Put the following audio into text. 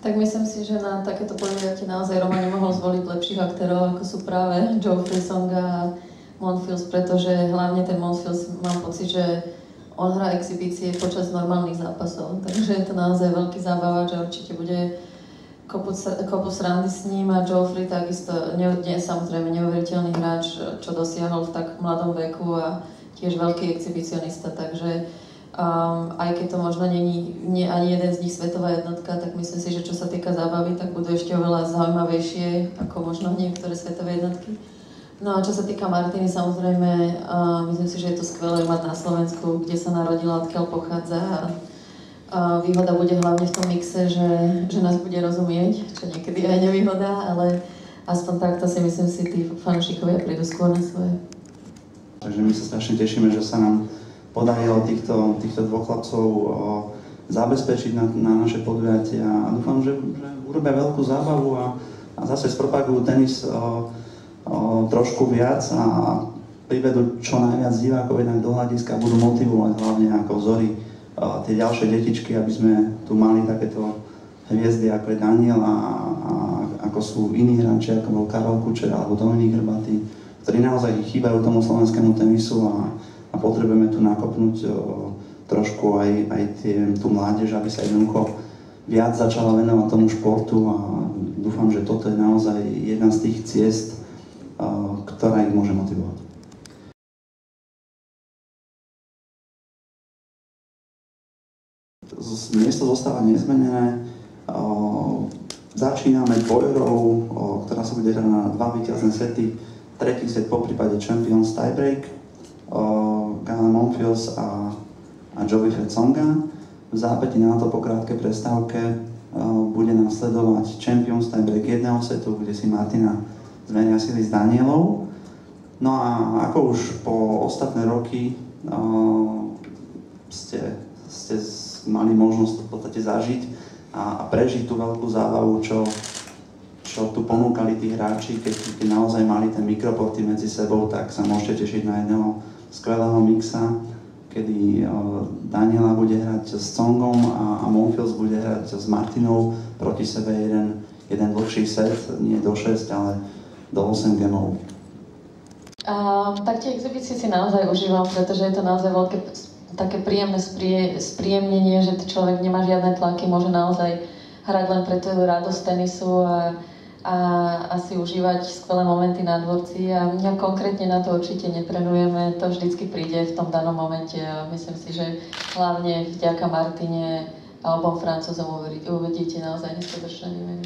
Tak myslím si, že na takéto podujatie naozaj Roman nemohol zvoliť lepších aktérov, ako sú práve Geoffrey, Songa a Monfils, pretože hlavne ten Monfils mám pocit, že on hrá exhibície počas normálnych zápasov, takže je to naozaj veľký zábava, že určite bude kopu srandy s ním a Geoffrey takisto samozrejme neuveriteľný hráč, čo dosiahol v tak mladom veku a tiež veľký exhibicionista, takže aj keď to možno nie ani jeden z nich svetová jednotka, tak myslím si, že čo sa týka zábavy, tak budú ešte oveľa zaujímavejšie ako možno niektoré svetové jednotky. No a čo sa týka Martiny, samozrejme, myslím si, že je to skvelé mať na Slovensku, kde sa narodila, odkiaľ pochádza. Výhoda bude hlavne v tom mixe, že nás bude rozumieť, čo niekedy aj nevýhoda, ale aspoň takto si myslím si, tí fanúšikovia prídu skôr na svoje. Takže my sa strašne tešíme, že sa nám podarilo týchto dvoch chlapcov zabezpečiť na naše podujatia a dúfam, že urobia veľkú zábavu a zase spropagujú tenis trošku viac a privedú čo najviac divákov jednak do hľadiska, budú motivovať hlavne ako vzory tie ďalšie detičky, aby sme tu mali takéto hviezdy ako je Daniel a ako sú iní hráči, ako bol Karol Kučer alebo Dominik Hrbatý, ktorí naozaj chýbajú tomu slovenskému tenisu a potrebujeme tu nakopnúť trošku aj tú mládež, aby sa jednoducho viac začala venovať tomu športu a dúfam, že toto je naozaj jedna z tých ciest, ktorá ich môže motivovať. Miesto zostáva nezmenené. Začíname dvojhrou, ktorá sa bude hrať na 2 víťazné sety. Tretí set po prípade Champions tiebreak. Ghana Monfils a Geoffrey Songa. V zápäti na to po krátkej prestávke bude nasledovať Champions tiebreak jedného setu, kde si Martina zmenia sily s Danielou. No a ako už po ostatné roky ste mali možnosť v podstate zažiť a prežiť tú veľkú zábavu, čo tu ponúkali tí hráči, keď naozaj mali ten mikroporty medzi sebou, tak sa môžete tešiť na jedného skvelého mixa, kedy Daniela bude hrať s Songom a Monfils bude hrať s Martinou proti sebe jeden dlhší set, nie do 6, ale do 8 gemov. Tak tie exhibície si naozaj užívam, pretože je to naozaj veľké také príjemné spríjemnenie, že človek nemá žiadne tlaky, môže naozaj hrať len pre tú radosť tenisu a si užívať skvelé momenty na dvorci a mňa konkrétne na to určite netrenujeme, to vždycky príde v tom danom momente a myslím si, že hlavne vďaka Martine a obom Francúzom uvidíte naozaj neskutočné výmeny.